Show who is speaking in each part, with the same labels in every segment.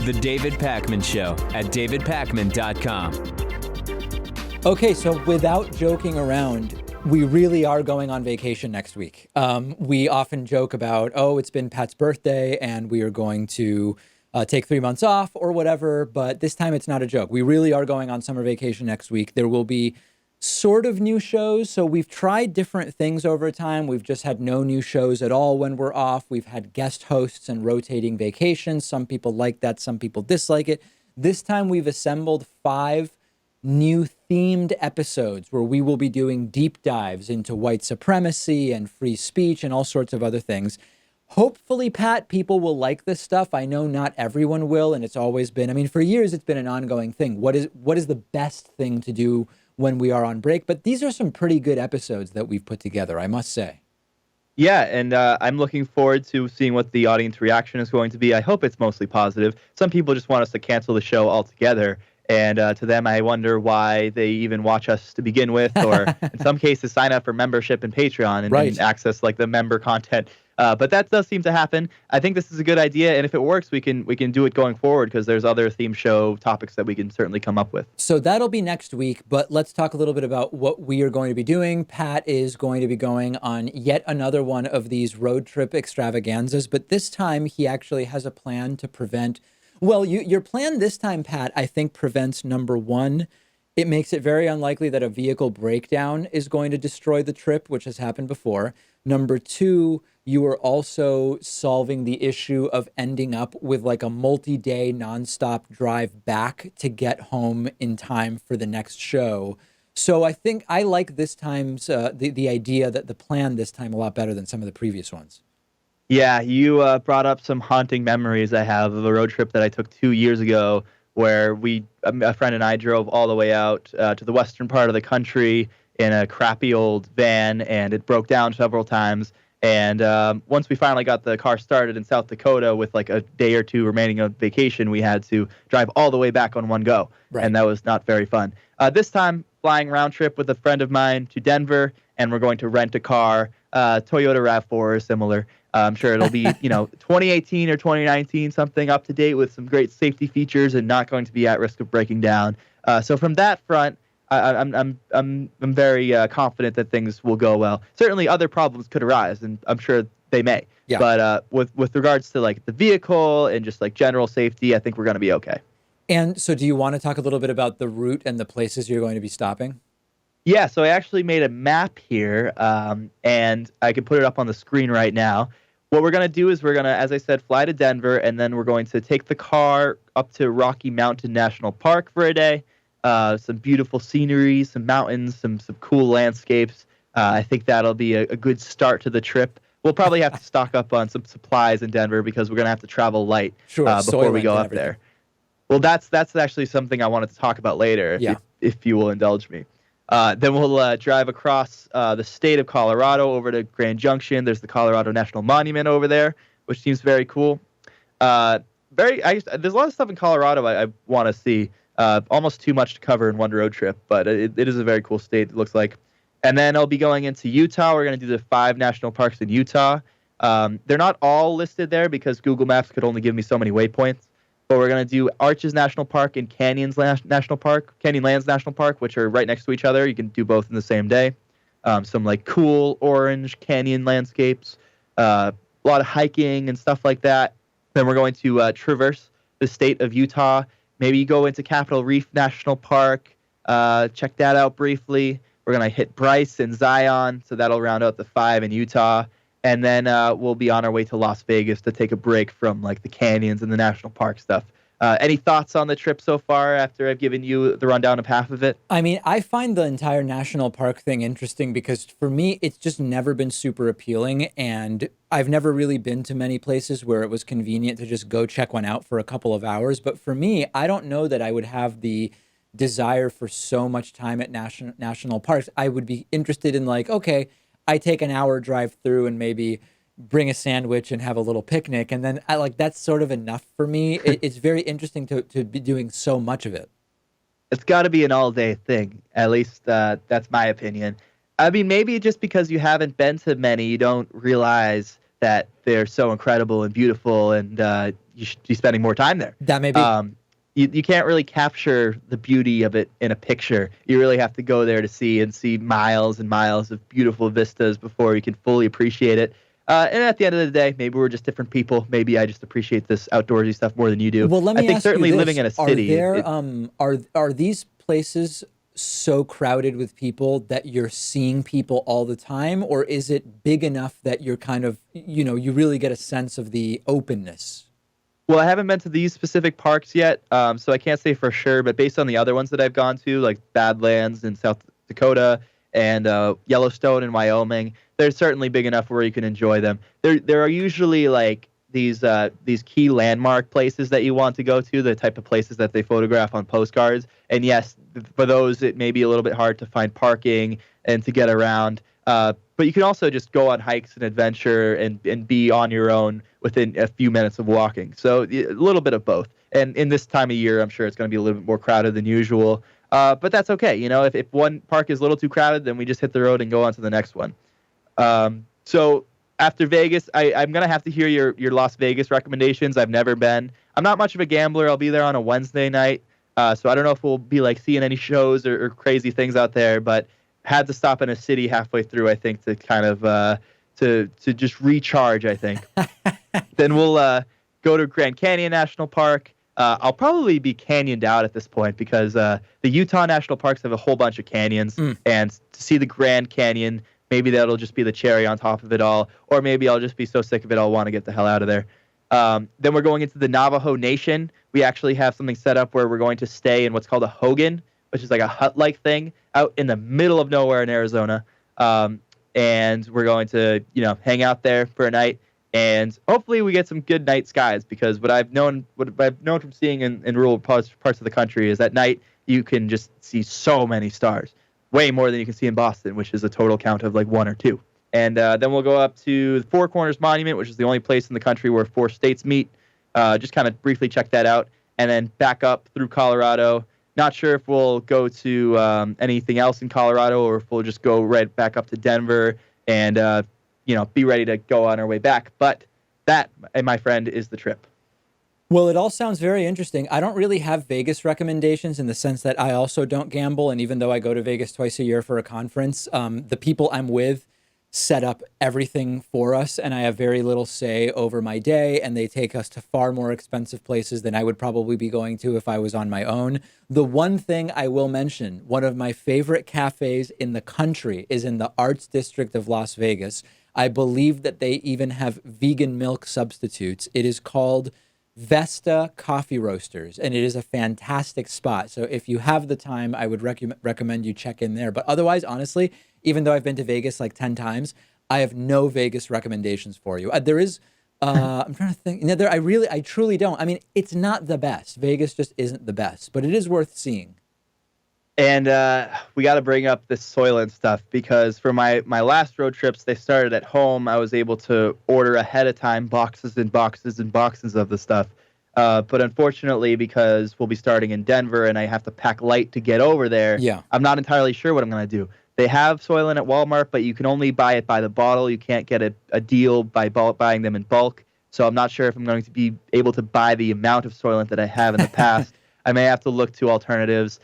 Speaker 1: The David Pakman Show at davidpakman.com.
Speaker 2: Okay, so without joking around, we really are going on vacation next week. We often joke about, it's been Pat's birthday and we are going to take 3 months off or whatever, but this time it's not a joke. We really are going on summer vacation next week. There will be sort of new shows. So we've tried different things over time. We've just had no new shows at all when we're off. We've had guest hosts and rotating vacations. Some people like that. Some people dislike it. This time we've assembled 5 new themed episodes where we will be doing deep dives into white supremacy and free speech and all sorts of other things. Hopefully, Pat, people will like this stuff. I know not everyone will, and it's always been, for years it's been an ongoing thing. What is the best thing to do when we are on break? But these are some pretty good episodes that we've put together, I must say.
Speaker 3: Yeah, and I'm looking forward to seeing what the audience reaction is going to be. I hope it's mostly positive. Some people just want us to cancel the show altogether. And to them, I wonder why they even watch us to begin with, or in some cases, sign up for membership and Patreon and access like the member content. But that does seem to happen. I think this is a good idea, and if it works, we can do it going forward because there's other theme show topics that we can certainly come up with.
Speaker 2: So that'll be next week, but let's talk a little bit about what we are going to be doing. Pat is going to be going on yet another one of these road trip extravaganzas, but this time he actually has a plan to prevent. Well, your plan this time, Pat, I think prevents number one. It makes it very unlikely that a vehicle breakdown is going to destroy the trip, which has happened before. Number two, you are also solving the issue of ending up with like a multi-day nonstop drive back to get home in time for the next show. So I think I like this time's the idea that the plan this time a lot better than some of the previous ones.
Speaker 3: Yeah, you brought up some haunting memories I have of a road trip that I took 2 years ago where a friend and I drove all the way out to the western part of the country in a crappy old van, and it broke down several times. And once we finally got the car started in South Dakota with like a day or two remaining of vacation, we had to drive all the way back on one go. Right. And that was not very fun. This time, flying round trip with a friend of mine to Denver, and we're going to rent a car, Toyota RAV4 or similar. I'm sure it'll be, 2018 or 2019, something up to date with some great safety features and not going to be at risk of breaking down. So from that front, I'm very confident that things will go well. Certainly, other problems could arise, and I'm sure they may. Yeah. But with regards to like the vehicle and just like general safety, I think we're going to be okay.
Speaker 2: And so, do you want to talk a little bit about the route and the places you're going to be stopping?
Speaker 3: Yeah, so I actually made a map here, and I can put it up on the screen right now. What we're going to do is we're going to, as I said, fly to Denver, and then we're going to take the car up to Rocky Mountain National Park for a day. Some beautiful scenery, some mountains, some cool landscapes. I think that'll be a good start to the trip. We'll probably have to stock up on some supplies in Denver because we're going to have to travel light before we go up there. Well, that's actually something I wanted to talk about later, if you will indulge me. Then we'll drive across the state of Colorado over to Grand Junction. There's the Colorado National Monument over there, which seems very cool. There's a lot of stuff in Colorado I want to see. Almost too much to cover in one road trip, but it is a very cool state, it looks like. And then I'll be going into Utah. We're going to do the 5 national parks in Utah. They're not all listed there because Google Maps could only give me so many waypoints. But we're going to do Arches National Park and Canyonlands National Park, which are right next to each other. You can do both in the same day. Some like cool orange canyon landscapes, a lot of hiking and stuff like that. Then we're going to traverse the state of Utah. Maybe go into Capitol Reef National Park, check that out briefly. We're going to hit Bryce and Zion, so that'll round out the 5 in Utah. And then we'll be on our way to Las Vegas to take a break from like the canyons and the national park stuff. Any thoughts on the trip so far after I've given you the rundown of half of it?
Speaker 2: I mean, I find the entire national park thing interesting because for me, it's just never been super appealing. And I've never really been to many places where it was convenient to just go check one out for a couple of hours. But for me, I don't know that I would have the desire for so much time at national parks. I would be interested in like, okay, I take an hour drive through and maybe bring a sandwich and have a little picnic. And then that's sort of enough for me. It's very interesting to be doing so much of it.
Speaker 3: It's got to be an all-day thing. At least that's my opinion. I mean, maybe just because you haven't been to many, you don't realize that they're so incredible and beautiful. And, you should be spending more time there.
Speaker 2: That may be.
Speaker 3: You can't really capture the beauty of it in a picture. You really have to go there to see miles and miles of beautiful vistas before you can fully appreciate it. And at the end of the day, maybe we're just different people. Maybe I just appreciate this outdoorsy stuff more than you do.
Speaker 2: Well, let me
Speaker 3: I think
Speaker 2: ask
Speaker 3: certainly
Speaker 2: you this.
Speaker 3: living in a city.
Speaker 2: Are these places so crowded with people that you're seeing people all the time, or is it big enough that you're kind of, you really get a sense of the openness?
Speaker 3: Well, I haven't been to these specific parks yet, so I can't say for sure. But based on the other ones that I've gone to, like Badlands in South Dakota and Yellowstone in Wyoming, they're certainly big enough where you can enjoy them. There are usually like these key landmark places that you want to go to, the type of places that they photograph on postcards. And yes, for those, it may be a little bit hard to find parking and to get around. But you can also just go on hikes and adventure and be on your own within a few minutes of walking. So a little bit of both. And in this time of year, I'm sure it's going to be a little bit more crowded than usual. But that's okay. If one park is a little too crowded, then we just hit the road and go on to the next one. So after Vegas, I'm going to have to hear your Las Vegas recommendations. I've never been. I'm not much of a gambler. I'll be there on a Wednesday night. So I don't know if we'll be like seeing any shows or crazy things out there, but had to stop in a city halfway through, I think, to kind of to just recharge, I think. Then we'll go to Grand Canyon National Park. I'll probably be canyoned out at this point because the Utah National Parks have a whole bunch of canyons, and to see the Grand Canyon, maybe that'll just be the cherry on top of it all, or maybe I'll just be so sick of it I'll want to get the hell out of there. Then we're going into the Navajo Nation. We actually have something set up where we're going to stay in what's called a hogan, which is like a hut-like thing out in the middle of nowhere in Arizona. And we're going to, hang out there for a night. And hopefully we get some good night skies, because what I've known from seeing in rural parts of the country is at night you can just see so many stars, way more than you can see in Boston, which is a total count of like 1 or 2. And then we'll go up to the Four Corners Monument, which is the only place in the country where 4 states meet. Just kind of briefly check that out, and then back up through Colorado. Not sure if we'll go to anything else in Colorado, or if we'll just go right back up to Denver and be ready to go on our way back. But that, my friend, is the trip.
Speaker 2: Well, it all sounds very interesting. I don't really have Vegas recommendations in the sense that I also don't gamble. And even though I go to Vegas twice a year for a conference, the people I'm with set up everything for us, and I have very little say over my day, and they take us to far more expensive places than I would probably be going to if I was on my own. The one thing I will mention, one of my favorite cafes in the country is in the Arts District of Las Vegas. I believe that they even have vegan milk substitutes. It is called Vesta Coffee Roasters, and it is a fantastic spot. So if you have the time, I would recommend you check in there. But otherwise, honestly, even though I've been to Vegas like 10 times, I have no Vegas recommendations for you. There is, I'm trying to think. I truly don't. I mean, it's not the best. Vegas just isn't the best, but it is worth seeing.
Speaker 3: And we got to bring up this Soylent stuff, because for my last road trips, they started at home. I was able to order ahead of time boxes and boxes and boxes of the stuff. But unfortunately, because we'll be starting in Denver and I have to pack light to get over there, I'm not entirely sure what I'm going to do. They have Soylent at Walmart, but you can only buy it by the bottle. You can't get a deal by buying them in bulk. So I'm not sure if I'm going to be able to buy the amount of Soylent that I have in the past. I may have to look to alternatives.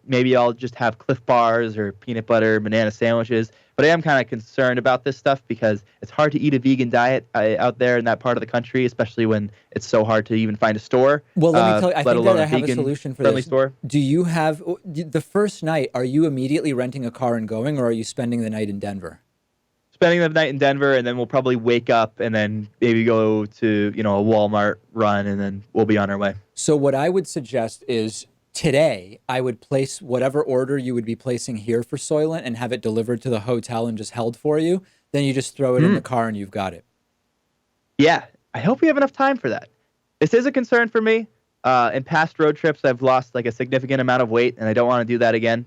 Speaker 3: Maybe I'll just have Cliff Bars or peanut butter, banana sandwiches. But I am kind of concerned about this stuff because it's hard to eat a vegan diet out there in that part of the country, especially when it's so hard to even find a store.
Speaker 2: Well, let me tell you, I think that I have a solution for this.
Speaker 3: Store.
Speaker 2: Do you have, the first night, are you immediately renting a car and going, or are you spending the night in Denver?
Speaker 3: Spending the night in Denver, and then we'll probably wake up and then maybe go to, a Walmart run, and then we'll be on our way.
Speaker 2: So what I would suggest is today I would place whatever order you would be placing here for Soylent and have it delivered to the hotel and just held for you. Then you just throw it in the car and you've got it. Yeah,
Speaker 3: I hope we have enough time for that. This is a concern for me. In past road trips, I've lost like a significant amount of weight, and I don't want to do that again.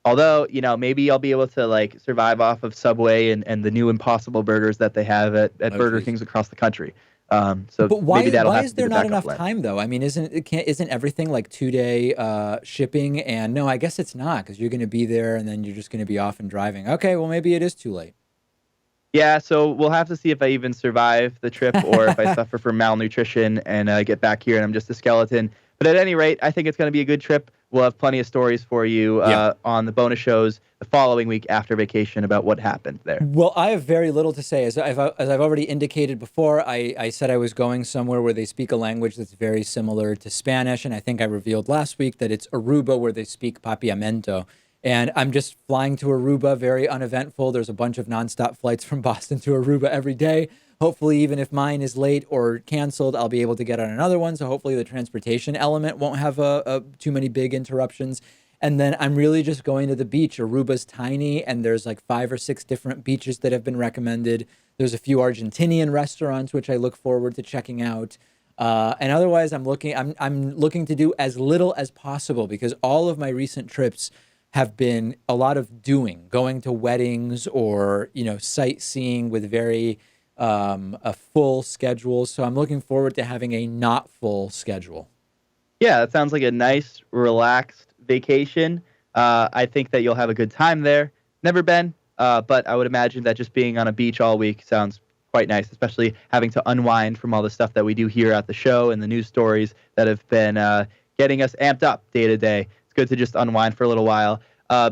Speaker 3: Although, maybe I'll be able to like survive off of Subway and the new Impossible Burgers that they have at Burger Kings across the country.
Speaker 2: But why
Speaker 3: maybe
Speaker 2: is there not enough time though? I mean, isn't everything like 2-day shipping? And no, I guess it's not, because you're going to be there and then you're just going to be off and driving. Okay, well maybe it is too late.
Speaker 3: Yeah, so we'll have to see if I even survive the trip or if I suffer from malnutrition and get back here and I'm just a skeleton. But at any rate, I think it's going to be a good trip. We'll have plenty of stories for you on the bonus shows the following week after vacation about what happened there.
Speaker 2: Well, I have very little to say. As I've already indicated before, I said I was going somewhere where they speak a language that's very similar to Spanish, and I think I revealed last week that it's Aruba where they speak Papiamento. And I'm just flying to Aruba, very uneventful. There's a bunch of nonstop flights from Boston to Aruba every day. Hopefully, even if mine is late or canceled, I'll be able to get on another one. So hopefully the transportation element won't have too many big interruptions. And then I'm really just going to the beach. Aruba's tiny, and there's like 5 or 6 different beaches that have been recommended. There's a few Argentinian restaurants, which I look forward to checking out. And otherwise, I'm looking to do as little as possible because all of my recent trips have been a lot of going to weddings or, sightseeing with very a full schedule. So I'm looking forward to having a not full schedule.
Speaker 3: Yeah, that sounds like a nice, relaxed vacation. I think that you'll have a good time there. Never been, but I would imagine that just being on a beach all week sounds quite nice, especially having to unwind from all the stuff that we do here at the show and the news stories that have been getting us amped up day to day. Good to just unwind for a little while.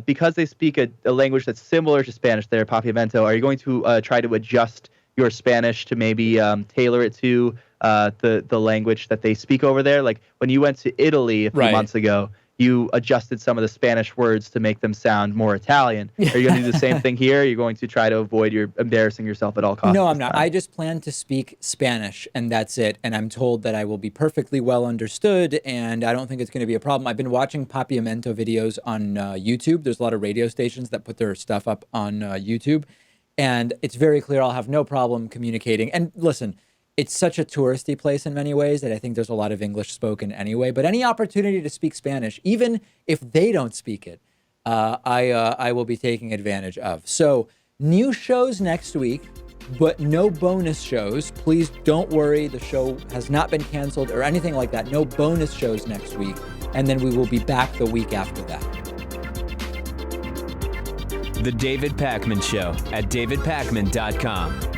Speaker 3: Because they speak a language that's similar to Spanish there, Papiamento, are you going to try to adjust your Spanish to maybe tailor it to the language that they speak over there? Like when you went to Italy a few months ago, you adjusted some of the Spanish words to make them sound more Italian. Are you going to do the same thing here? Or are you going to try to avoid embarrassing yourself at all costs?
Speaker 2: No, I'm not. I just plan to speak Spanish, and that's it. And I'm told that I will be perfectly well understood, and I don't think it's going to be a problem. I've been watching Papiamento videos on YouTube. There's a lot of radio stations that put their stuff up on YouTube, and it's very clear I'll have no problem communicating. And listen, it's such a touristy place in many ways that I think there's a lot of English spoken anyway. But any opportunity to speak Spanish, even if they don't speak it, I will be taking advantage of. So new shows next week, but no bonus shows. Please don't worry. The show has not been canceled or anything like that. No bonus shows next week. And then we will be back the week after that.
Speaker 1: The David Pakman Show at davidpakman.com.